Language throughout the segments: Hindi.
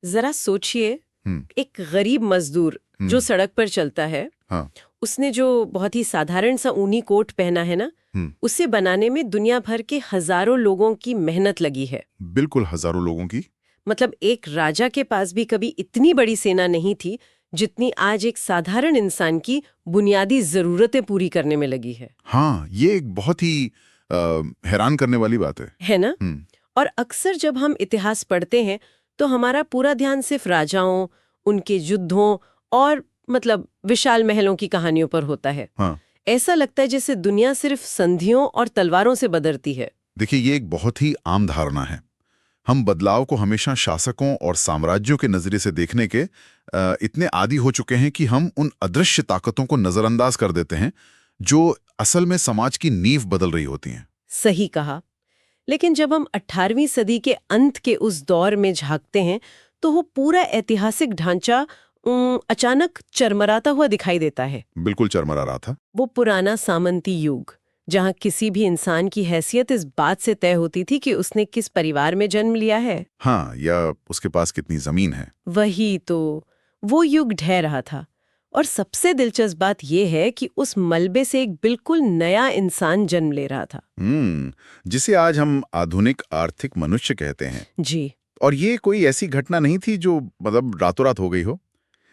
जरा सोचिए, हम्म, एक गरीब मजदूर जो सड़क पर चलता है, हाँ, उसने जो बहुत ही साधारण सा ऊनी कोट पहना है ना, उसे बनाने में दुनिया भर के हजारों लोगों की मेहनत लगी है। बिल्कुल हजारों लोगों की। मतलब एक राजा के पास भी कभी इतनी बड़ी सेना नहीं थी जितनी आज एक साधारण इंसान की बुनियादी जरूरतें पूरी करने में लगी है। हाँ, ये एक बहुत ही हैरान करने वाली बात है ना? हम्म, और अक्सर जब हम इतिहास पढ़ते हैं तो हमारा पूरा ध्यान सिर्फ राजाओं, उनके युद्धों और मतलब विशाल महलों की कहानियों पर होता है। हाँ। ऐसा लगता है जैसे दुनिया सिर्फ संधियों और तलवारों से बदरती है। देखिए, ये एक बहुत ही आम धारणा है। हम बदलाव को हमेशा शासकों और साम्राज्यों के नजरिए से देखने के इतने आदी हो चुके हैं कि हम उन अदृश्य ताकतों को नजरअंदाज कर देते हैं जो असल में समाज की नींव बदल रही होती हैं। सही कहा। लेकिन जब हम 18वीं सदी के अंत के उस दौर में झांकते हैं तो वो पूरा ऐतिहासिक ढांचा अचानक चरमराता हुआ दिखाई देता है। बिल्कुल चरमरा रहा था। वो पुराना सामंती युग, जहाँ किसी भी इंसान की हैसियत इस बात से तय होती थी कि उसने किस परिवार में जन्म लिया है। हाँ, या उसके पास कितनी जमीन है। वही तो, वो युग ढह रहा था। और सबसे दिलचस्प बात यह है कि उस मलबे से एक बिल्कुल नया इंसान जन्म ले रहा था। जिसे आज हम आधुनिक आर्थिक मनुष्य कहते हैं। जी। और ये कोई ऐसी घटना नहीं थी जो मतलब रातों रात हो गई हो।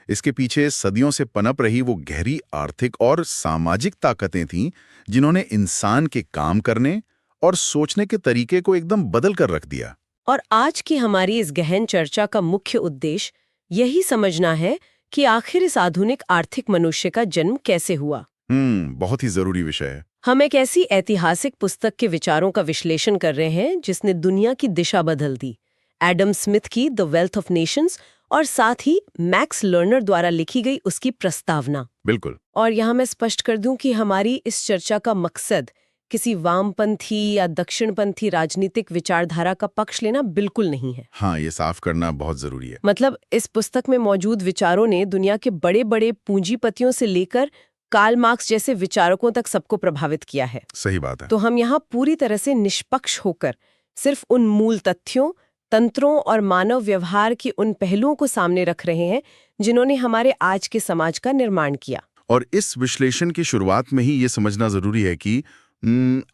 इसके पीछे सदियों से पनप रही वो गहरी आर्थिक और सामाजिक ताकतें थीं जिन्होंने इंसान के काम करने और सोचने के तरीके को एकदम बदल कर रख दिया। और आज की हमारी इस गहन चर्चा का मुख्य उद्देश्य यही समझना है कि आखिर इस आधुनिक आर्थिक मनुष्य का जन्म कैसे हुआ। बहुत ही जरूरी विषय है। हम एक ऐसी ऐतिहासिक पुस्तक के विचारों का विश्लेषण कर रहे हैं जिसने दुनिया की दिशा बदल दी। एडम स्मिथ की द वेल्थ ऑफ नेशंस और साथ ही मैक्स लर्नर द्वारा लिखी गई उसकी प्रस्तावना। बिल्कुल। और यहाँ मैं स्पष्ट कर दूं कि हमारी इस चर्चा का मकसद किसी वामपंथी या दक्षिणपंथी राजनीतिक विचारधारा का पक्ष लेना बिल्कुल नहीं है। हाँ, ये साफ करना बहुत जरूरी है। मतलब इस पुस्तक में मौजूद विचारों ने दुनिया के बड़े बड़े पूंजीपतियों से लेकर कार्ल मार्क्स जैसे विचारकों तक सबको प्रभावित किया है। सही बात है। तो हम यहाँ पूरी तरह से निष्पक्ष होकर सिर्फ उन मूल तथ्यों, तंत्रों और मानव व्यवहार के उन पहलुओं को सामने रख रहे हैं जिन्होंने हमारे आज के समाज का निर्माण किया। और इस विश्लेषण की शुरुआत में ही ये समझना जरूरी है कि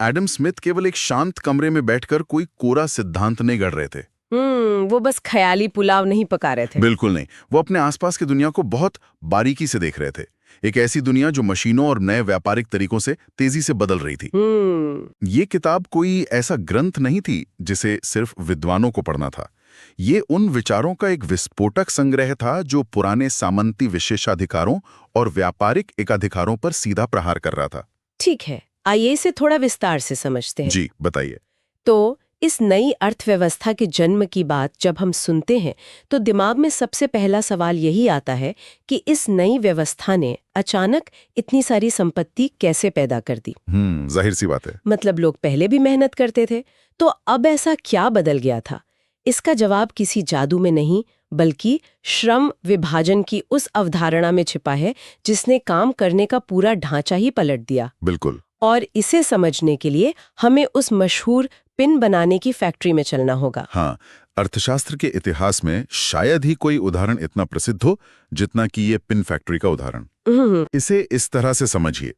एडम स्मिथ केवल एक शांत कमरे में बैठकर कोई कोरा सिद्धांत नहीं गढ़ रहे थे। वो बस ख्याली पुलाव नहीं पका रहे थे। बिल्कुल नहीं। वो अपने आसपास की दुनिया को बहुत बारीकी से देख रहे थे। एक ऐसी दुनिया जो मशीनों और नए व्यापारिक तरीकों से तेजी से बदल रही थी। ये किताब कोई ऐसा ग्रंथ नहीं थी जिसे सिर्फ विद्वानों को पढ़ना था। ये उन विचारों का एक विस्फोटक संग्रह था जो पुराने सामंती विशेषाधिकारों और व्यापारिक एकाधिकारों पर सीधा प्रहार कर रहा था। ठीक है, आइए इसे थोड़ा विस्तार से समझते हैं। जी, बताइए। तो इस नई अर्थव्यवस्था के जन्म की बात जब हम सुनते हैं तो दिमाग में सबसे पहला सवाल यही आता है कि इस नई व्यवस्था ने अचानक इतनी सारी संपत्ति कैसे पैदा कर दी। जाहिर सी बात है। मतलब लोग पहले भी मेहनत करते थे, तो अब ऐसा क्या बदल गया था? इसका जवाब किसी जादू में नहीं बल्कि श्रम विभाजन की उस अवधारणा में छिपा है जिसने काम करने का पूरा ढांचा ही पलट दिया। बिल्कुल। और इसे समझने के लिए हमें उस मशहूर पिन बनाने की फैक्ट्री में चलना होगा। हाँ, अर्थशास्त्र के इतिहास में शायद ही कोई उदाहरण इतना प्रसिद्ध हो जितना कि ये पिन फैक्ट्री का उदाहरण। इसे इस तरह से समझिए।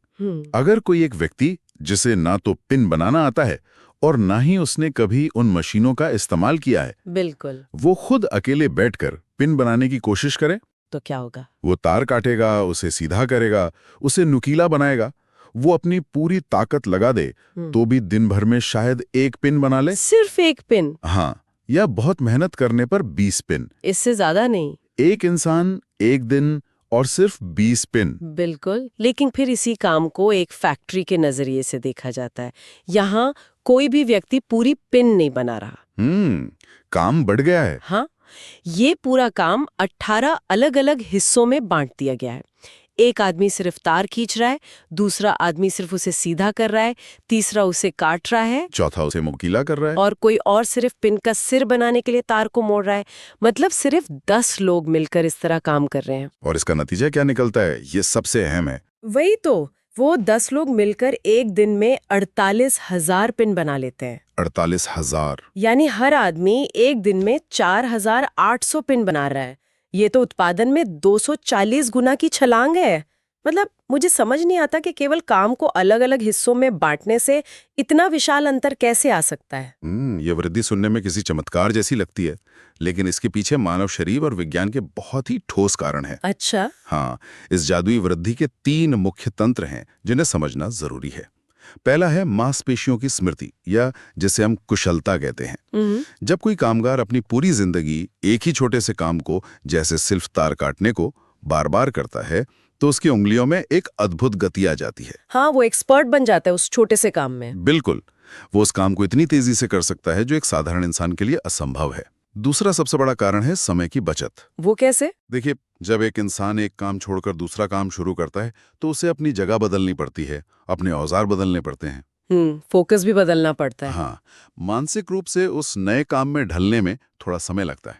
अगर कोई एक व्यक्ति जिसे ना तो पिन बनाना आता है और ना ही उसने कभी उन मशीनों का इस्तेमाल किया है, बिल्कुल, वो खुद अकेले बैठकर पिन बनाने की कोशिश करे तो क्या होगा? वो तार काटेगा, उसे सीधा करेगा, उसे नुकीला बनाएगा। वो अपनी पूरी ताकत लगा दे तो भी दिन भर में शायद एक पिन बना ले। सिर्फ एक पिन? हाँ, या बहुत मेहनत करने पर 20 पिन। इससे ज्यादा नहीं। एक इंसान एक दिन और सिर्फ 20 पिन। बिल्कुल, लेकिन फिर इसी काम को एक फैक्ट्री के नजरिए से देखा जाता है। यहाँ कोई भी व्यक्ति पूरी पिन नहीं बना रहा। काम बढ़ गया है। हाँ, ये पूरा काम 18 अलग-अलग हिस्सों में बांट दिया गया है। एक आदमी सिर्फ तार खींच रहा है, दूसरा आदमी सिर्फ उसे सीधा कर रहा है, तीसरा उसे काट रहा है, चौथा उसे मुकीला कर रहा है, और कोई और सिर्फ पिन का सिर बनाने के लिए तार को मोड़ रहा है। मतलब सिर्फ 10 लोग मिलकर इस तरह काम कर रहे हैं। और इसका नतीजा क्या निकलता है, ये सबसे अहम है। वही तो, वो 10 लोग मिलकर एक दिन में 48,000 पिन बना लेते हैं। 48,000। यानी हर आदमी एक दिन में 4,800 पिन बना रहा है। ये तो उत्पादन में 240 गुना की छलांग है। मतलब मुझे समझ नहीं आता कि केवल काम को अलग अलग हिस्सों में बांटने से इतना विशाल अंतर कैसे आ सकता है। ये वृद्धि सुनने में किसी चमत्कार जैसी लगती है, लेकिन इसके पीछे मानव शरीर और विज्ञान के बहुत ही ठोस कारण हैं। अच्छा। हाँ, इस जादुई वृद्धि के 3 मुख्य तंत्र हैं जिन्हें समझना जरूरी है। पहला है मांसपेशियों की स्मृति, या जिसे हम कुशलता कहते हैं। जब कोई कामगार अपनी पूरी जिंदगी एक ही छोटे से काम को, जैसे सिर्फ तार काटने को, बार बार करता है, तो उसकी उंगलियों में एक अद्भुत गति आ जाती है। हाँ, वो एक्सपर्ट बन जाता है उस छोटे से काम में। बिल्कुल, वो उस काम को इतनी तेजी से कर सकता है जो एक साधारण इंसान के लिए असंभव है। दूसरा सबसे बड़ा कारण है समय की बचत। वो कैसे? देखिए, जब एक इंसान एक काम छोड़कर दूसरा काम शुरू करता है तो उसे अपनी जगह बदलनी पड़ती है, अपने औजार बदलने पड़ते हैं। फोकस भी बदलना पड़ता है। हाँ, मानसिक रूप से उस नए काम में ढलने में थोड़ा समय लगता है।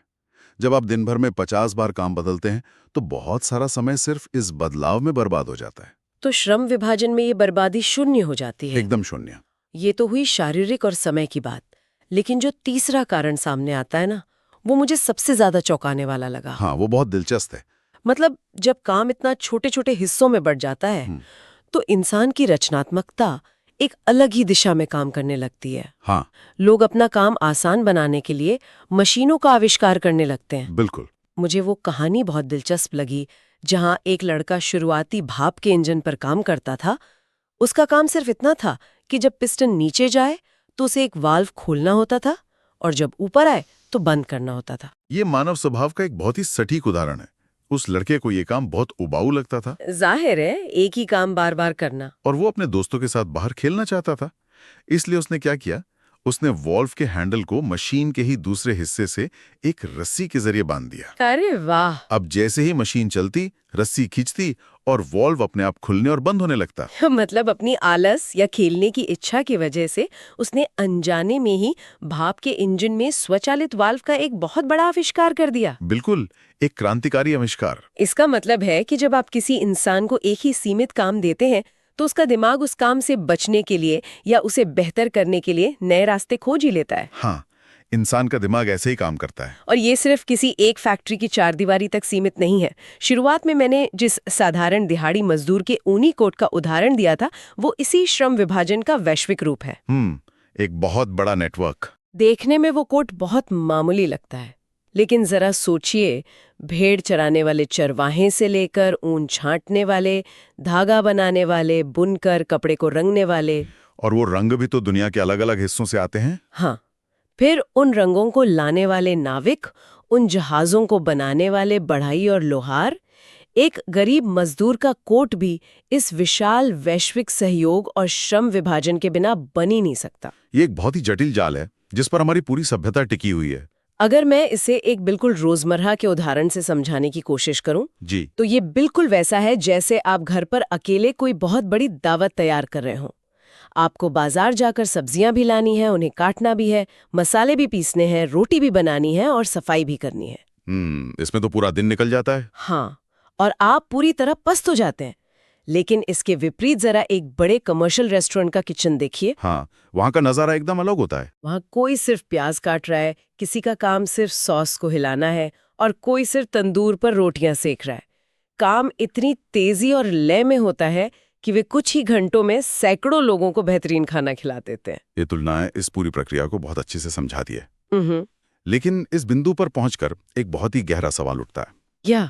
जब आप दिन भर में 50 बार काम बदलते हैं तो बहुत सारा समय सिर्फ इस बदलाव में बर्बाद हो जाता है। तो श्रम विभाजन में ये बर्बादी शून्य हो जाती है। एकदम शून्य। ये तो हुई शारीरिक और समय की बात, लेकिन जो तीसरा कारण सामने आता है ना, वो मुझे सबसे ज्यादा चौंकाने वाला लगा। हाँ, वो बहुत दिलचस्प है। मतलब जब काम इतना छोटे छोटे हिस्सों में बढ़ जाता है तो इंसान की रचनात्मकता एक अलग ही दिशा में काम करने लगती है। हाँ, लोग अपना काम आसान बनाने के लिए मशीनों का आविष्कार करने लगते हैं। बिल्कुल। मुझे वो कहानी बहुत दिलचस्प लगी जहां एक लड़का शुरुआती भाप के इंजन पर काम करता था। उसका काम सिर्फ इतना था कि जब पिस्टन नीचे जाए तो उसे एक वाल्व खोलना होता था और जब ऊपर आए तो बंद करना होता था। ये मानव स्वभाव का एक बहुत ही सटीक उदाहरण है। उस लड़के को ये काम बहुत उबाऊ लगता था। जाहिर है, एक ही काम बार बार करना। और वो अपने दोस्तों के साथ बाहर खेलना चाहता था। इसलिए उसने क्या किया, उसने वॉल्व के हैंडल को मशीन के ही दूसरे हिस्से से एक रस्सी के जरिए बांध दिया। अरे वाह! अब जैसे ही मशीन चलती, रस्सी खींचती और वॉल्व अपने आप खुलने और बंद होने लगता। मतलब अपनी आलस या खेलने की इच्छा की वजह से उसने अनजाने में ही भाप के इंजन में स्वचालित वाल्व का एक बहुत बड़ा आविष्कार कर दिया। बिल्कुल, एक क्रांतिकारी आविष्कार। इसका मतलब है कि जब आप किसी इंसान को एक ही सीमित काम देते हैं तो उसका दिमाग उस काम से बचने के लिए या उसे बेहतर करने के लिए नए रास्ते खोज ही लेता है। हाँ, इंसान का दिमाग ऐसे ही काम करता है। और ये सिर्फ किसी एक फैक्ट्री की चारदीवारी तक सीमित नहीं है। शुरुआत में मैंने जिस साधारण दिहाड़ी मजदूर के ऊनी कोट का उदाहरण दिया था, वो इसी श्रम विभाजन का वैश्विक रूप है। एक बहुत बड़ा नेटवर्क। देखने में वो कोट बहुत मामूली लगता है, लेकिन जरा सोचिए, भेड़ चराने वाले चरवाहे से लेकर ऊन छांटने वाले, धागा बनाने वाले, बुनकर कपड़े को रंगने वाले। और वो रंग भी तो दुनिया के अलग अलग हिस्सों से आते हैं। हाँ, फिर उन रंगों को लाने वाले नाविक, उन जहाजों को बनाने वाले बढ़ई और लोहार। एक गरीब मजदूर का कोट भी इस विशाल वैश्विक सहयोग और श्रम विभाजन के बिना बन ही नहीं सकता। ये एक बहुत ही जटिल जाल है जिस पर हमारी पूरी सभ्यता टिकी हुई है। अगर मैं इसे एक बिल्कुल रोजमर्रा के उदाहरण से समझाने की कोशिश करूं, जी, तो ये बिल्कुल वैसा है जैसे आप घर पर अकेले कोई बहुत बड़ी दावत तैयार कर रहे हो। आपको बाजार जाकर सब्जियां भी लानी है, उन्हें काटना भी है, मसाले भी पीसने हैं, रोटी भी बनानी है और सफाई भी करनी है। इसमें तो पूरा दिन निकल जाता है। हाँ, और आप पूरी तरह पस्त हो जाते हैं। लेकिन इसके विपरीत जरा एक बड़े कमर्शियल रेस्टोरेंट का किचन देखिए। हाँ, वहाँ का नजारा एकदम अलग होता है। वहाँ कोई सिर्फ प्याज काट रहा है, किसी का काम सिर्फ सॉस को हिलाना है और कोई सिर्फ तंदूर पर रोटियां सेक रहा है। काम इतनी तेजी और लय में होता है कि वे कुछ ही घंटों में सैकड़ों लोगों को बेहतरीन खाना खिला देते हैं। ये तुलनाएं इस पूरी प्रक्रिया को बहुत अच्छे से समझाती है। लेकिन इस बिंदु पर पहुंचकर एक बहुत ही गहरा सवाल उठता है। क्या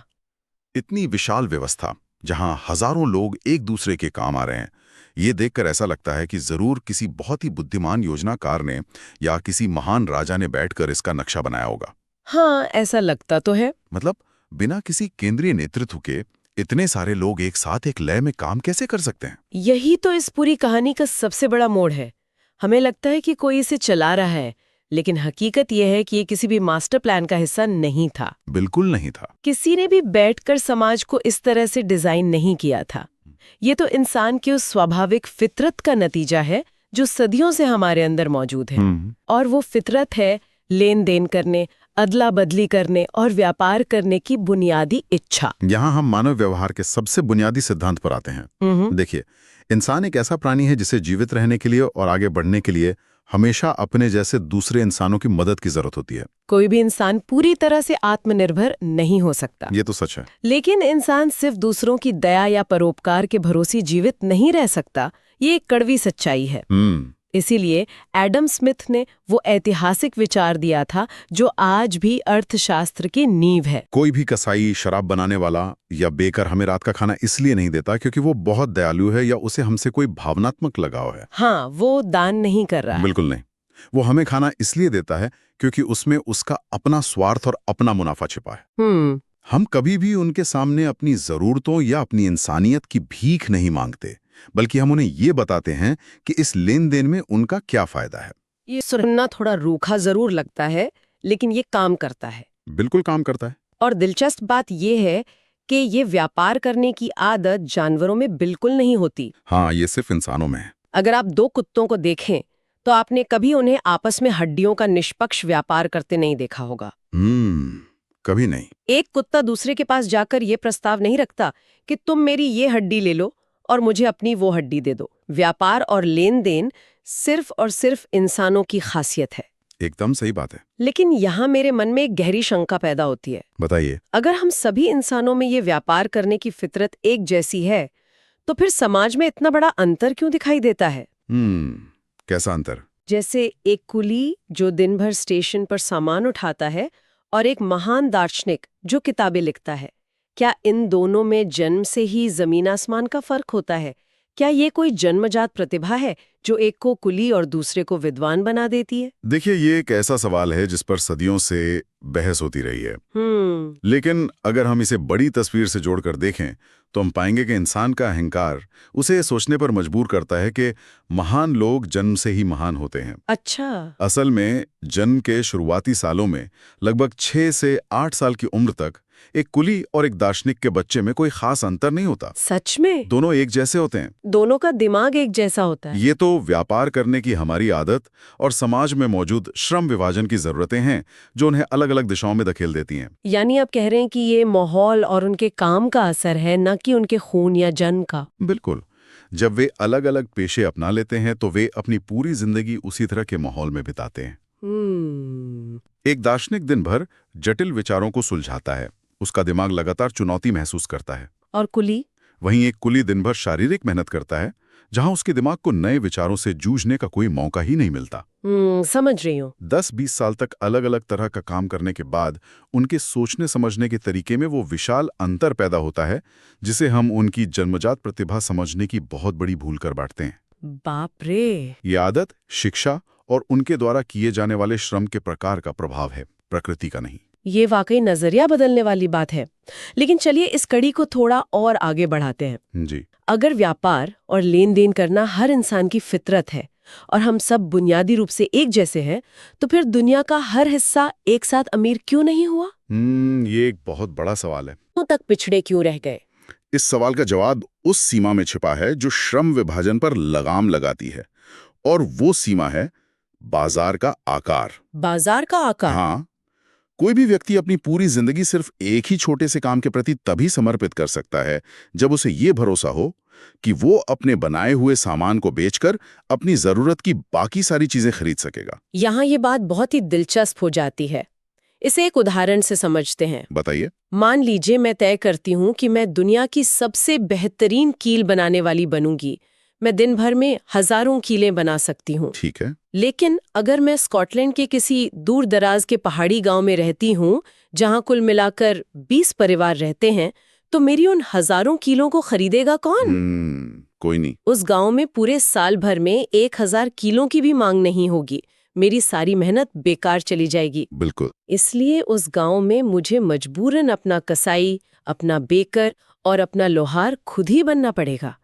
इतनी विशाल व्यवस्था जहां हजारों लोग एक दूसरे के काम आ रहे हैं, ये देखकर ऐसा लगता है कि जरूर किसी बहुत ही बुद्धिमान योजनाकार ने या किसी महान राजा ने बैठकर इसका नक्शा बनाया होगा। हाँ, ऐसा लगता तो है। मतलब बिना किसी केंद्रीय नेतृत्व के इतने सारे लोग एक साथ एक लय में काम कैसे कर सकते हैं? यही तो इस पूरी कहानी का सबसे बड़ा मोड़ है। हमें लगता है कि कोई इसे चला रहा है, लेकिन हकीकत यह है कि ये किसी भी मास्टर प्लान का हिस्सा नहीं था। बिल्कुल नहीं था। किसी ने भी बैठकर समाज को इस तरह से डिजाइन नहीं किया था। ये तो इंसान की उस स्वाभाविक फितरत का नतीजा है जो सदियों से हमारे अंदर मौजूद है। और वो फितरत है लेन देन करने, अदला बदली करने और व्यापार करने की बुनियादी इच्छा। यहाँ हम मानव व्यवहार के सबसे बुनियादी सिद्धांत पर आते हैं। देखिए, इंसान एक ऐसा प्राणी है जिसे जीवित रहने के लिए और आगे बढ़ने के लिए हमेशा अपने जैसे दूसरे इंसानों की मदद की जरूरत होती है। कोई भी इंसान पूरी तरह से आत्मनिर्भर नहीं हो सकता। ये तो सच है। लेकिन इंसान सिर्फ दूसरों की दया या परोपकार के भरोसे जीवित नहीं रह सकता, ये एक कड़वी सच्चाई है। इसीलिए एडम स्मिथ ने वो ऐतिहासिक विचार दिया था जो आज भी अर्थशास्त्र की नींव है। कोई भी कसाई, शराब बनाने वाला या बेकर हमें रात का खाना इसलिए नहीं देता क्योंकि वो बहुत दयालु है या उसे हमसे कोई भावनात्मक लगाव है। हाँ, वो दान नहीं कर रहा है। बिल्कुल नहीं। वो हमें खाना इसलिए देता है क्योंकि उसमें उसका अपना स्वार्थ और अपना मुनाफा छिपा है। हम कभी भी उनके सामने अपनी जरूरतों या अपनी इंसानियत की भीख नहीं मांगते, बल्कि हम उन्हें ये बताते हैं कि इस लेन देन में उनका क्या फायदा है। ये सुनना थोड़ा रूखा जरूर लगता है, लेकिन ये काम करता है। बिल्कुल काम करता है। और दिलचस्प बात ये है कि ये व्यापार करने की आदत जानवरों में बिल्कुल नहीं होती। हाँ, ये सिर्फ इंसानों में है। अगर आप दो कुत्तों को देखें तो आपने कभी उन्हें आपस में हड्डियों का निष्पक्ष व्यापार करते नहीं देखा होगा। कभी नहीं। एक कुत्ता दूसरे के पास जाकर ये प्रस्ताव नहीं रखता कि तुम मेरी ये हड्डी ले लो और मुझे अपनी वो हड्डी दे दो। व्यापार और लेन देन सिर्फ और सिर्फ इंसानों की खासियत है। एकदम सही बात है। लेकिन यहाँ मेरे मन में एक गहरी शंका पैदा होती है। बताइए। अगर हम सभी इंसानों में ये व्यापार करने की फितरत एक जैसी है, तो फिर समाज में इतना बड़ा अंतर क्यों दिखाई देता है? कैसा अंतर? जैसे एक कुली जो दिन भर स्टेशन पर सामान उठाता है और एक महान दार्शनिक जो किताबें लिखता है, क्या इन दोनों में जन्म से ही जमीन आसमान का फर्क होता है? क्या ये कोई जन्मजात प्रतिभा है जो एक को कुली और दूसरे को विद्वान बना देती है? देखिए, ये एक ऐसा सवाल है जिस पर सदियों से बहस होती रही है। लेकिन अगर हम इसे बड़ी तस्वीर से जोड़कर देखें तो हम पाएंगे कि इंसान का अहंकार उसे सोचने पर मजबूर करता है कि महान लोग जन्म से ही महान होते हैं। अच्छा। असल में जन्म के शुरुआती सालों में लगभग 6 से 8 साल की उम्र तक एक कुली और एक दार्शनिक के बच्चे में कोई खास अंतर नहीं होता। सच में? दोनों एक जैसे होते हैं। दोनों का दिमाग एक जैसा होता है। ये तो व्यापार करने की हमारी आदत और समाज में मौजूद श्रम विभाजन की जरूरतें हैं जो उन्हें अलग अलग दिशाओं में धकेल देती हैं। यानी आप कह रहे हैं कि ये माहौल और उनके काम का असर है, न कि उनके खून या जन्म का। बिल्कुल। जब वे अलग अलग पेशे अपना लेते हैं तो वे अपनी पूरी जिंदगी उसी तरह के माहौल में बिताते हैं। एक दार्शनिक दिन भर जटिल विचारों को सुलझाता है, उसका दिमाग लगातार चुनौती महसूस करता है। और कुली? वहीं एक कुली दिन भर शारीरिक मेहनत करता है, जहां उसके दिमाग को नए विचारों से जूझने का कोई मौका ही नहीं मिलता। समझ रही हूँ। 10-20 साल तक अलग अलग तरह का काम करने के बाद उनके सोचने समझने के तरीके में वो विशाल अंतर पैदा होता है जिसे हम उनकी जन्मजात प्रतिभा समझने की बहुत बड़ी भूल कर बैठते हैं। बाप रे! ये आदत, शिक्षा और उनके द्वारा किए जाने वाले श्रम के प्रकार का प्रभाव है, प्रकृति का नहीं। ये वाकई नजरिया बदलने वाली बात है। लेकिन चलिए इस कड़ी को थोड़ा और आगे बढ़ाते हैं। जी। अगर व्यापार और लेन देन करना हर इंसान की फितरत है और हम सब बुनियादी रूप से एक जैसे हैं, तो फिर दुनिया का हर हिस्सा एक साथ अमीर क्यों नहीं हुआ? ये एक बहुत बड़ा सवाल है। क्यों तक पिछड़े क्यों रह गए? इस सवाल का जवाब उस सीमा में छिपा है जो श्रम विभाजन पर लगाम लगाती है, और वो सीमा है बाजार का आकार। बाजार का आकार? हाँ, कोई भी व्यक्ति अपनी पूरी जिंदगी सिर्फ एक ही छोटे से काम के प्रति तभी समर्पित कर सकता है जब उसे ये भरोसा हो कि वो अपने बनाए हुए सामान को बेचकर अपनी जरूरत की बाकी सारी चीजें खरीद सकेगा। यहाँ ये बात बहुत ही दिलचस्प हो जाती है। इसे एक उदाहरण से समझते हैं। बताइए। मान लीजिए मैं तय करती हूँ कि मैं दुनिया की सबसे बेहतरीन कील बनाने वाली बनूंगी। मैं दिन भर में हजारों कीलें बना सकती हूँ। ठीक है। लेकिन अगर मैं स्कॉटलैंड के किसी दूर दराज के पहाड़ी गांव में रहती हूँ, जहाँ कुल मिलाकर 20 परिवार रहते हैं, तो मेरी उन हजारों कीलों को खरीदेगा कौन? कोई नहीं। उस गांव में पूरे साल भर में 1000 कीलों की भी मांग नहीं होगी। मेरी सारी मेहनत बेकार चली जाएगी। बिल्कुल। इसलिए उस गांव में मुझे मजबूरन अपना कसाई, अपना बेकर और अपना लोहार खुद ही बनना पड़ेगा।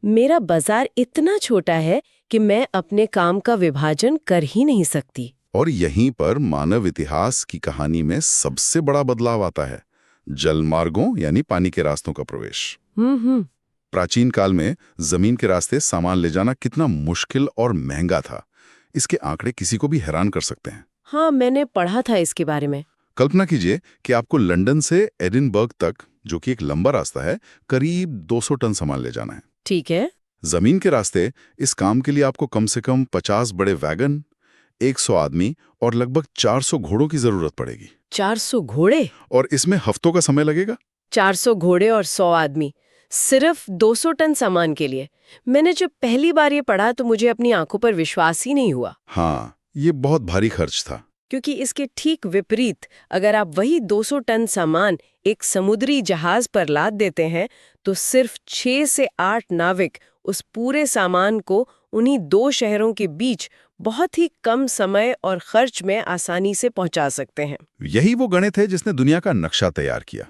मेरा बाजार इतना छोटा है कि मैं अपने काम का विभाजन कर ही नहीं सकती। और यहीं पर मानव इतिहास की कहानी में सबसे बड़ा बदलाव आता है, जलमार्गों यानी पानी के रास्तों का प्रवेश। प्राचीन काल में जमीन के रास्ते सामान ले जाना कितना मुश्किल और महंगा था, इसके आंकड़े किसी को भी हैरान कर सकते हैं। हाँ, मैंने पढ़ा था इसके बारे में। कल्पना कीजिए कि आपको लंदन से एडिनबर्ग तक, जो कि एक लंबा रास्ता है, करीब 200 टन सामान ले जाना है। ठीक है। जमीन के रास्ते, इस काम के लिए आपको कम से कम 50 बड़े वैगन, 100 आदमी और लगभग 400 घोड़ों की जरूरत पड़ेगी। 400 घोड़े? और इसमें हफ्तों का समय लगेगा। 400 घोड़े और 100 आदमी, सिर्फ 200 टन सामान के लिए? मैंने जब पहली बार ये पढ़ा तो मुझे अपनी आंखों पर विश्वास ही नहीं हुआ। हाँ, ये बहुत भारी खर्च था। क्योंकि इसके ठीक विपरीत, अगर आप वही 200 टन सामान एक समुद्री जहाज पर लाद देते हैं तो सिर्फ 6 से 8 नाविक उस पूरे सामान को उन्हीं 2 शहरों के बीच बहुत ही कम समय और खर्च में आसानी से पहुंचा सकते हैं। यही वो गणित है जिसने दुनिया का नक्शा तैयार किया।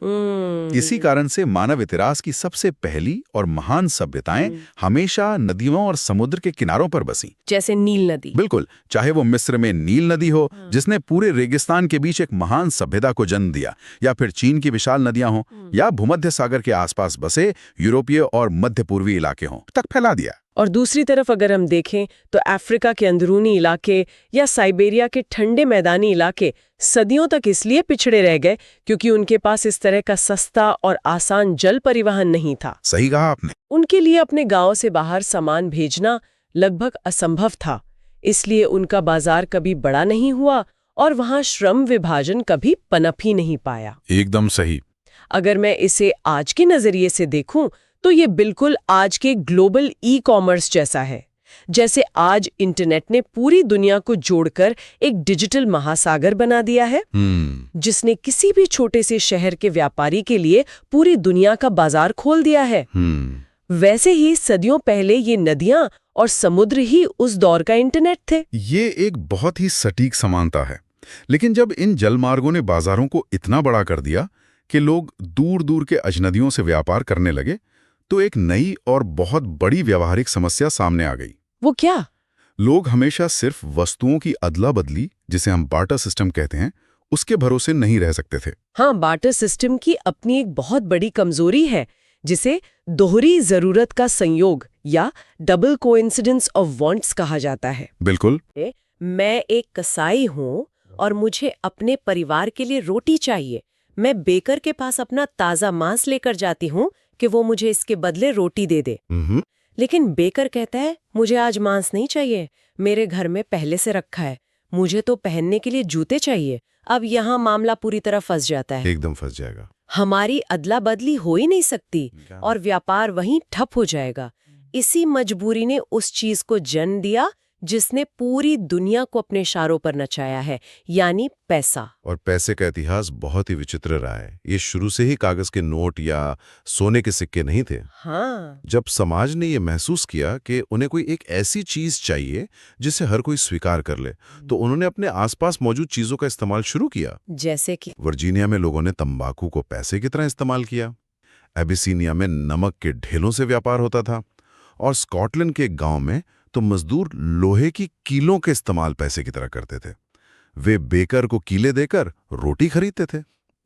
इसी कारण से मानव इतिहास की सबसे पहली और महान सभ्यताएं हमेशा नदियों और समुद्र के किनारों पर बसी। जैसे नील नदी। बिल्कुल, चाहे वो मिस्र में नील नदी हो, जिसने पूरे रेगिस्तान के बीच एक महान सभ्यता को जन्म दिया, या फिर चीन की विशाल नदियां हों, या भूमध्य सागर के आसपास बसे यूरोपीय और मध्य पूर्वी इलाके हों, तक फैला दिया। और दूसरी तरफ अगर हम देखें तो अफ्रीका के अंदरूनी इलाके या साइबेरिया के ठंडे मैदानी इलाके सदियों तक इसलिए पिछड़े रह गए क्योंकि उनके पास इस तरह का सस्ता और आसान जल परिवहन नहीं था। सही कहा आपने। उनके लिए अपने गांव से बाहर सामान भेजना लगभग असंभव था, इसलिए उनका बाजार कभी बड़ा नहीं हुआ और वहां श्रम विभाजन कभी पनप ही नहीं पाया। एकदम सही। अगर मैं इसे आज के नजरिए से देखूं तो ये बिल्कुल आज के ग्लोबल ई-कॉमर्स जैसा है। जैसे आज इंटरनेट ने पूरी दुनिया को जोड़कर एक डिजिटल महासागर बना दिया है, जिसने किसी भी छोटे से शहर के व्यापारी के लिए पूरी दुनिया का बाजार खोल दिया है। वैसे ही सदियों पहले ये नदियां और समुद्र ही उस दौर का इंटरनेट थे। ये एक बहुत ही सटीक समानता है। लेकिन जब इन जलमार्गों ने बाजारों को इतना बड़ा कर दिया कि लोग दूर दूर के अजनदियों से व्यापार करने लगे, तो एक नई और बहुत बड़ी व्यावहारिक समस्या सामने आ गई। वो क्या? लोग हमेशा सिर्फ वस्तुओं की अदला बदली, जिसे हम बार्टर सिस्टम कहते हैं, उसके भरोसे नहीं रह सकते थे। हाँ, बार्टर सिस्टम की अपनी एक बहुत बड़ी कमजोरी है, जिसे दोहरी जरूरत का संयोग या डबल कोइंसिडेंस ऑफ वांट्स कहा जाता है। बिल्कुल। मैं एक कसाई हूँ और मुझे अपने परिवार के लिए रोटी चाहिए। मैं बेकर के पास अपना ताजा मांस लेकर जाती हूँ कि वो मुझे इसके बदले रोटी दे दे। लेकिन बेकर कहता है, मुझे आज मांस नहीं चाहिए, मेरे घर में पहले से रखा है, मुझे तो पहनने के लिए जूते चाहिए। अब यहाँ मामला पूरी तरह फंस जाता है। एकदम फंस जाएगा। हमारी अदला बदली हो ही नहीं सकती और व्यापार वहीं ठप हो जाएगा। इसी मजबूरी ने उस चीज को जन्म दिया जिसने पूरी दुनिया को अपने इशारों पर नचाया है, यानी पैसा। और पैसे का इतिहास बहुत ही विचित्र रहा है। ये शुरू से ही कागज के नोट या सोने के सिक्के नहीं थे। हाँ। जब समाज ने ये महसूस किया कि उन्हें कोई एक ऐसी चीज चाहिए जिसे हर कोई स्वीकार कर ले, तो उन्होंने अपने आसपास मौजूद चीजों का इस्तेमाल शुरू किया। जैसे कि वर्जीनिया में लोगों ने तंबाकू को पैसे की तरह इस्तेमाल किया, एबिसिनिया में नमक के ढेलों से व्यापार होता था, और स्कॉटलैंड के गांव में तो मजदूर लोहे की कीलों के इस्तेमाल पैसे की तरह करते थे। वे बेकर को कीले देकर रोटी खरीदते थे।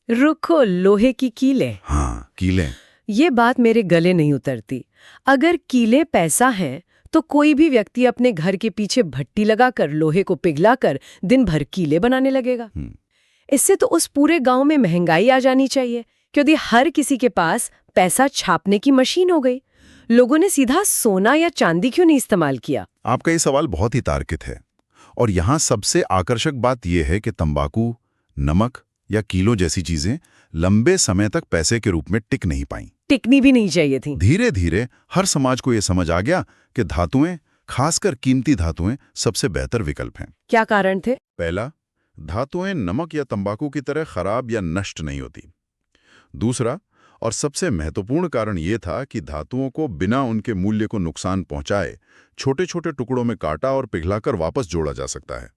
रुको, लोहे की कीलें? हाँ, कीलें। ये बात मेरे गले नहीं उतरती। अगर कीले पैसा हैं, तो कोई भी व्यक्ति अपने घर के पीछे भट्टी लगाकर लोहे को पिघलाकर दिन भर कीले बनाने लगेगा। इससे तो उस पूरे गांव में महंगाई आ जानी चाहिए, क्योंकि हर किसी के पास पैसा छापने की मशीन हो गई। लोगों ने सीधा सोना या चांदी क्यों नहीं इस्तेमाल किया? आपका ये सवाल बहुत ही तार्किक है, और यहाँ सबसे आकर्षक बात यह है कि तंबाकू, नमक या कीलों जैसी चीजें लंबे समय तक पैसे के रूप में टिक नहीं पाईं। टिकनी भी नहीं चाहिए थी। धीरे धीरे हर समाज को यह समझ आ गया कि धातुएं, खासकर कीमती धातुएं, सबसे बेहतर विकल्प हैं। क्या कारण थे? पहला, धातुएं नमक या तंबाकू की तरह खराब या नष्ट नहीं होती। दूसरा और सबसे महत्वपूर्ण कारण यह था कि धातुओं को बिना उनके मूल्य को नुकसान पहुंचाए छोटे छोटे टुकड़ों में काटा और पिघलाकर वापस जोड़ा जा सकता है।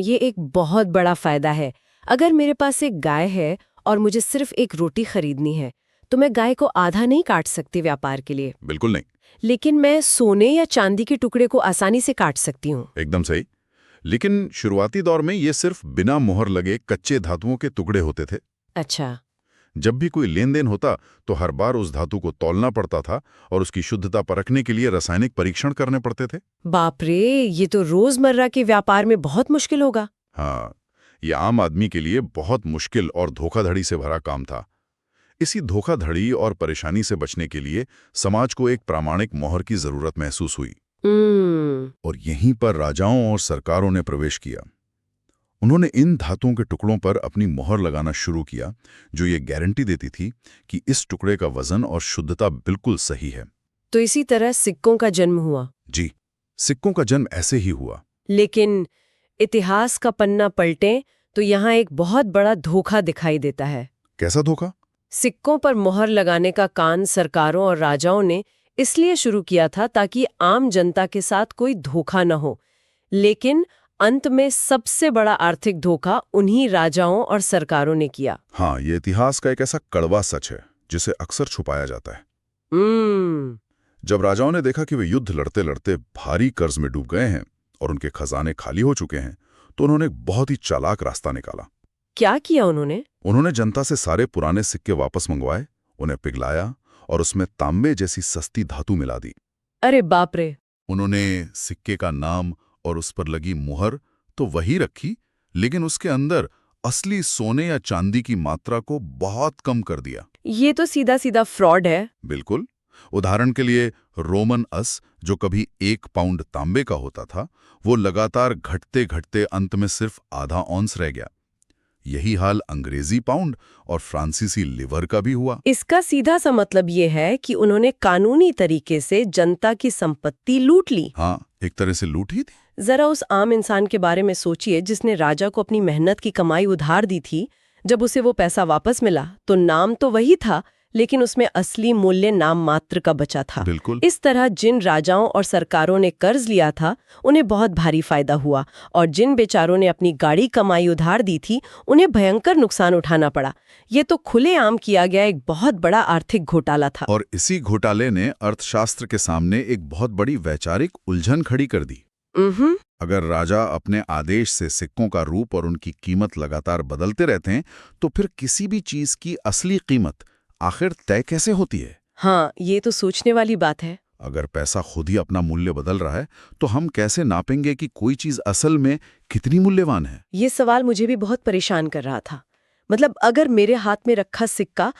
ये एक बहुत बड़ा फायदा है। अगर मेरे पास एक गाय है और मुझे सिर्फ एक रोटी खरीदनी है, तो मैं गाय को आधा नहीं काट सकती व्यापार के लिए। बिल्कुल नहीं। लेकिन मैं सोने या चांदी के टुकड़े को आसानी से काट सकती हूँ। एकदम सही। लेकिन शुरुआती दौर में ये सिर्फ बिना मोहर लगे कच्चे धातुओं के टुकड़े होते थे। अच्छा। जब भी कोई लेन देन होता तो हर बार उस धातु को तौलना पड़ता था और उसकी शुद्धता परखने के लिए रासायनिक परीक्षण करने पड़ते थे। बाप रे, ये तो रोजमर्रा के व्यापार में बहुत मुश्किल होगा। हाँ, ये आम आदमी के लिए बहुत मुश्किल और धोखाधड़ी से भरा काम था। इसी धोखाधड़ी और परेशानी से बचने के लिए समाज को एक प्रामाणिक मोहर की जरूरत महसूस हुई और यहीं पर राजाओं और सरकारों ने प्रवेश किया। उन्होंने इन धातुओं के टुकड़ों पर अपनी मोहर लगाना शुरू किया, जो ये गारंटी देती थी कि इस टुकड़े का वजन और शुद्धता बिल्कुल सही है। तो इसी तरह सिक्कों का जन्म हुआ। जी, सिक्कों का जन्म ऐसे ही हुआ। लेकिन इतिहास का पन्ना पलटें तो यहाँ एक बहुत बड़ा धोखा दिखाई देता है। कैसा धोखा? सिक्कों पर मोहर लगाने का काम सरकारों और राजाओं ने इसलिए शुरू किया था ताकि आम जनता के साथ कोई धोखा न हो, लेकिन अंत में सबसे बड़ा आर्थिक धोखा उन्हीं राजाओं और सरकारों ने किया। हाँ, ये इतिहास का एक ऐसा कड़वा सच है जिसे अक्सर छुपाया जाता है। जब राजाओं ने देखा कि वे युद्ध लड़ते लड़ते भारी कर्ज में डूब गए हैं और उनके खजाने खाली हो चुके हैं, तो उन्होंने एक बहुत ही चालाक रास्ता निकाला। क्या किया उन्होंने? उन्होंने जनता से सारे पुराने सिक्के वापस मंगवाए, उन्हें पिघलाया और उसमें तांबे जैसी सस्ती धातु मिला दी। अरे बाप रे! उन्होंने सिक्के का नाम और उस पर लगी मुहर तो वही रखी, लेकिन उसके अंदर असली सोने या चांदी की मात्रा को बहुत कम कर दिया। ये तो सीधा सीधा फ्रॉड है। बिल्कुल। उदाहरण के लिए रोमन अस, जो कभी 1 पाउंड तांबे का होता था, वो लगातार घटते घटते अंत में सिर्फ आधा औंस रह गया। यही हाल अंग्रेजी पाउंड और फ्रांसीसी लिवर का भी हुआ। इसका सीधा सा मतलब ये है कि उन्होंने कानूनी तरीके से जनता की संपत्ति लूट ली। हाँ, एक तरह से लूट ही थी। जरा उस आम इंसान के बारे में सोचिए जिसने राजा को अपनी मेहनत की कमाई उधार दी थी। जब उसे वो पैसा वापस मिला तो नाम तो वही था, लेकिन उसमें असली मूल्य नाम मात्र का बचा था। बिल्कुल। इस तरह जिन राजाओं और सरकारों ने कर्ज लिया था उन्हें बहुत भारी फायदा हुआ, और जिन बेचारों ने अपनी गाड़ी कमाई उधार दी थी उन्हें भयंकर नुकसान उठाना पड़ा। ये तो खुलेआम किया गया एक बहुत बड़ा आर्थिक घोटाला था। और इसी घोटाले ने अर्थशास्त्र के सामने एक बहुत बड़ी वैचारिक उलझन खड़ी कर दी। अगर राजा अपने आदेश से सिक्कों का रूप और उनकी कीमत लगातार बदलते रहते हैं, तो फिर किसी भी चीज की असली कीमत आखिर तय कैसे होती है? हाँ, ये तो सोचने वाली बात है। अगर पैसा खुद ही अपना मूल्य बदल रहा है, तो हम कैसे नापेंगे कि कोई चीज असल में कितनी मूल्यवान है? ये सवाल मुझे भी बहुत परेशान कर रहा था। मतलब अगर मेरे हाथ में रखा सिक्का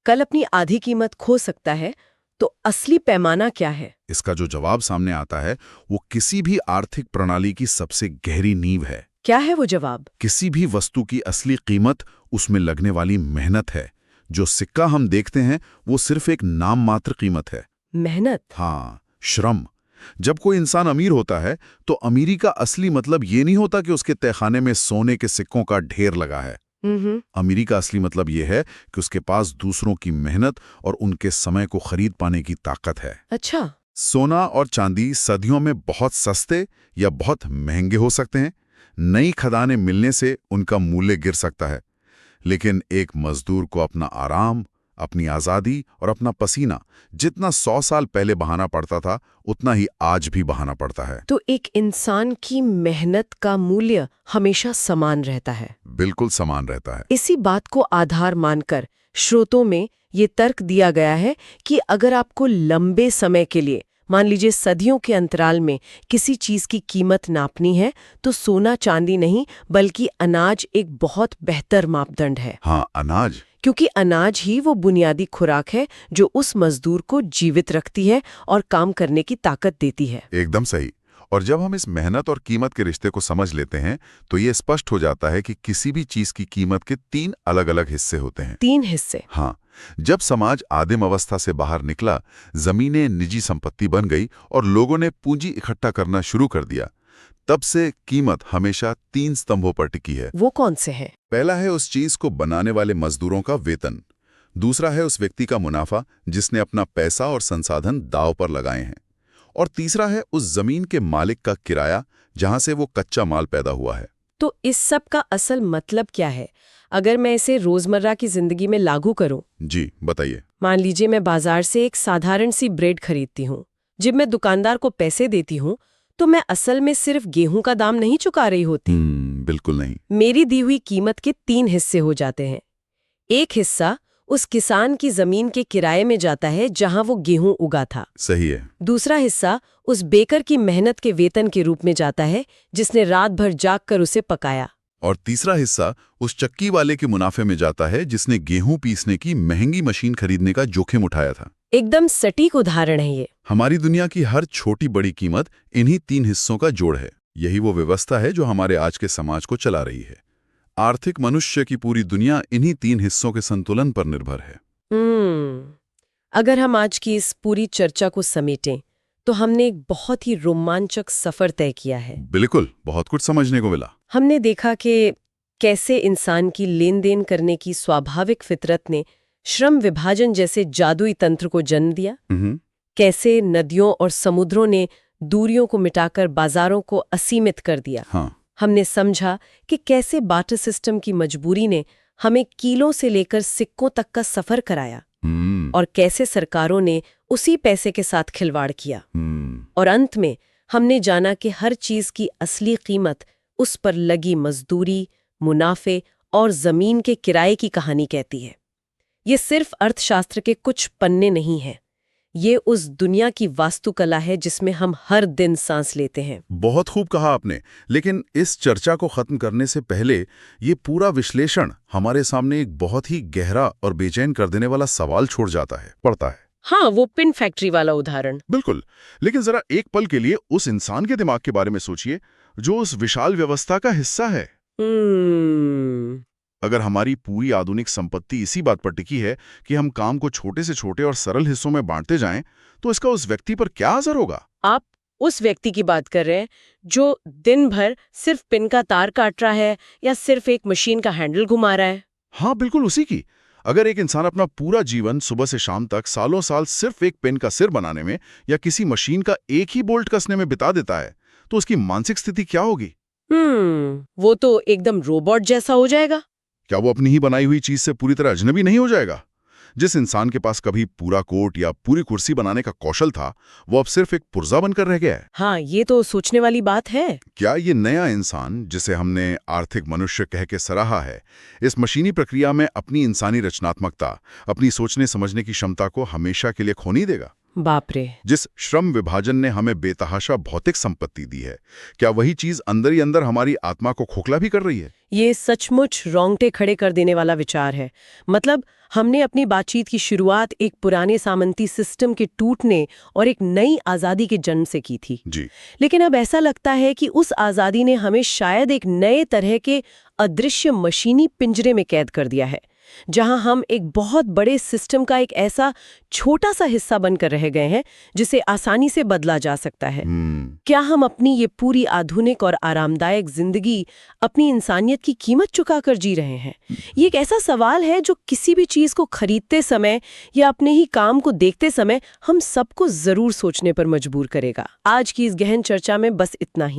कल अपनी आधी कीमत खो सकता है, तो असली पैमाना क्या है? इसका जो जवाब सामने आता है वो किसी भी आर्थिक प्रणाली की सबसे गहरी नींव है। क्या है वो जवाब? किसी भी वस्तु की असली कीमत उसमें लगने वाली मेहनत है। जो सिक्का हम देखते हैं वो सिर्फ एक नाम मात्र कीमत है। मेहनत? हाँ, श्रम। जब कोई इंसान अमीर होता है तो अमीरी का असली मतलब ये नहीं होता कि उसके तहखाने में सोने के सिक्कों का ढेर लगा है। अमीरी का असली मतलब ये है कि उसके पास दूसरों की मेहनत और उनके समय को खरीद पाने की ताकत है। अच्छा। सोना और चांदी सदियों में बहुत सस्ते या बहुत महंगे हो सकते हैं। नई खदानें मिलने से उनका मूल्य गिर सकता है, लेकिन एक मजदूर को अपना आराम, अपनी आज़ादी और अपना पसीना जितना 100 साल पहले बहाना पड़ता था, उतना ही आज भी बहाना पड़ता है। तो एक इंसान की मेहनत का मूल्य हमेशा समान रहता है? बिल्कुल समान रहता है। इसी बात को आधार मानकर स्रोतों में ये तर्क दिया गया है कि अगर आपको लंबे समय के लिए, मान लीजिए सदियों के अंतराल में, किसी चीज की कीमत नापनी है, तो सोना चांदी नहीं बल्कि अनाज एक बहुत बेहतर मापदंड है। हाँ, अनाज। क्योंकि अनाज ही वो बुनियादी खुराक है जो उस मजदूर को जीवित रखती है और काम करने की ताकत देती है। एकदम सही। और जब हम इस मेहनत और कीमत के रिश्ते को समझ लेते हैं तो ये स्पष्ट हो जाता है कि किसी भी चीज की कीमत के 3 अलग-अलग हिस्से होते हैं। 3 हिस्से? हाँ। जब समाज आदिम अवस्था से बाहर निकला, जमीनें निजी संपत्ति बन गई और लोगों ने पूंजी इकट्ठा करना शुरू कर दिया, तब से कीमत हमेशा 3 स्तंभों पर टिकी है। वो कौन से हैं? पहला है उस चीज को बनाने वाले मजदूरों का वेतन। दूसरा है उस व्यक्ति का मुनाफा जिसने अपना पैसा और संसाधन दांव पर लगाए हैं। और तीसरा है उस जमीन के मालिक का किराया जहां से वो कच्चा माल पैदा हुआ है। तो इस सब का असल मतलब क्या है? अगर मैं इसे रोजमर्रा की जिंदगी में लागू करूं? जी, बताइए। मान लीजिए मैं बाजार से एक साधारण सी ब्रेड खरीदती हूँ। जब मैं दुकानदार को पैसे देती हूँ तो मैं असल में सिर्फ गेहूं का दाम नहीं चुका रही होती। बिल्कुल नहीं। मेरी दी हुई कीमत के 3 हिस्से हो जाते हैं। एक हिस्सा उस किसान की जमीन के किराए में जाता है जहां वो गेहूं उगा था। सही है। दूसरा हिस्सा उस बेकर की मेहनत के वेतन के रूप में जाता है जिसने रात भर जाग कर उसे पकाया। और तीसरा हिस्सा उस चक्की वाले के मुनाफे में जाता है जिसने गेहूं पीसने की महंगी मशीन खरीदने का जोखिम उठाया था। एकदम सटीक उदाहरण है ये। हमारी दुनिया की हर छोटी बड़ी कीमत इन्हीं 3 हिस्सों का जोड़ है। यही वो व्यवस्था है जो हमारे आज के समाज को चला रही है। आर्थिक मनुष्य की पूरी दुनिया इन्हीं 3 हिस्सों के संतुलन पर निर्भर है। अगर हम आज की इस पूरी चर्चा को समेटें तो हमने एक बहुत ही रोमांचक सफर तय किया है। बिल्कुल, बहुत कुछ समझने को मिला। हमने देखा कि कैसे इंसान की लेन देन करने की स्वाभाविक फितरत ने श्रम विभाजन जैसे जादुई तंत्र को जन्म दिया, कैसे नदियों और समुद्रों ने दूरियों को मिटाकर बाजारों को असीमित कर दिया। हमने समझा कि कैसे बार्टर सिस्टम की मजबूरी ने हमें कीलों से लेकर सिक्कों तक का सफर कराया और कैसे सरकारों ने उसी पैसे के साथ खिलवाड़ किया। और अंत में हमने जाना कि हर चीज की असली कीमत उस पर लगी मजदूरी, मुनाफे और जमीन के किराए की कहानी कहती है। ये सिर्फ अर्थशास्त्र के कुछ पन्ने नहीं हैं, ये उस दुनिया की वास्तुकला है जिसमें हम हर दिन सांस लेते हैं। बहुत खूब कहा आपने। लेकिन इस चर्चा को खत्म करने से पहले ये पूरा विश्लेषण हमारे सामने एक बहुत ही गहरा और बेचैन कर देने वाला सवाल छोड़ पड़ता है। हाँ, वो पिन फैक्ट्री वाला उदाहरण। बिल्कुल। लेकिन जरा एक पल के लिए उस इंसान के दिमाग के बारे में सोचिए जो उस विशाल व्यवस्था का हिस्सा है। अगर हमारी पूरी आधुनिक संपत्ति इसी बात पर टिकी है कि हम काम को छोटे से छोटे और सरल हिस्सों में बांटते जाएं, तो इसका उस व्यक्ति पर क्या असर होगा? आप उस व्यक्ति की बात कर रहे हैं जो दिन भर सिर्फ पिन का तार काट रहा है या सिर्फ एक मशीन का हैंडल घुमा रहा है? हाँ, बिल्कुल उसी की। अगर एक इंसान अपना पूरा जीवन सुबह से शाम तक सालों साल सिर्फ एक पेन का सिर बनाने में या किसी मशीन का एक ही बोल्ट कसने में बिता देता है, तो उसकी मानसिक स्थिति क्या होगी? वो तो एकदम रोबोट जैसा हो जाएगा। क्या वो अपनी ही बनाई हुई चीज से पूरी तरह अजनबी नहीं हो जाएगा? जिस इंसान के पास कभी पूरा कोट या पूरी कुर्सी बनाने का कौशल था, वो अब सिर्फ एक पुर्जा बनकर रह गया है। हाँ, ये तो सोचने वाली बात है। क्या ये नया इंसान, जिसे हमने आर्थिक मनुष्य कह के सराहा है, इस मशीनी प्रक्रिया में अपनी इंसानी रचनात्मकता, अपनी सोचने समझने की क्षमता को हमेशा के लिए खो नहीं देगा? बाप रे। जिस श्रम विभाजन ने हमें बेतहाशा भौतिक संपत्ति दी है, क्या वही चीज अंदर ही अंदर हमारी आत्मा को खोखला भी कर रही है? ये सचमुच रोंगटे खड़े कर देने वाला विचार है। मतलब हमने अपनी बातचीत की शुरुआत एक पुराने सामंती सिस्टम के टूटने और एक नई आज़ादी के जन्म से की थी जी। लेकिन अब ऐसा लगता है कि उस आज़ादी ने हमें शायद एक नए तरह के अदृश्य मशीनी पिंजरे में कैद कर दिया है, जहां हम एक बहुत बड़े सिस्टम का एक ऐसा छोटा सा हिस्सा बनकर रह गए हैं जिसे आसानी से बदला जा सकता है। क्या हम अपनी ये पूरी आधुनिक और आरामदायक जिंदगी अपनी इंसानियत की कीमत चुकाकर जी रहे हैं? ये एक ऐसा सवाल है जो किसी भी चीज को खरीदते समय या अपने ही काम को देखते समय हम सबको जरूर सोचने पर मजबूर करेगा। आज की इस गहन चर्चा में बस इतना ही।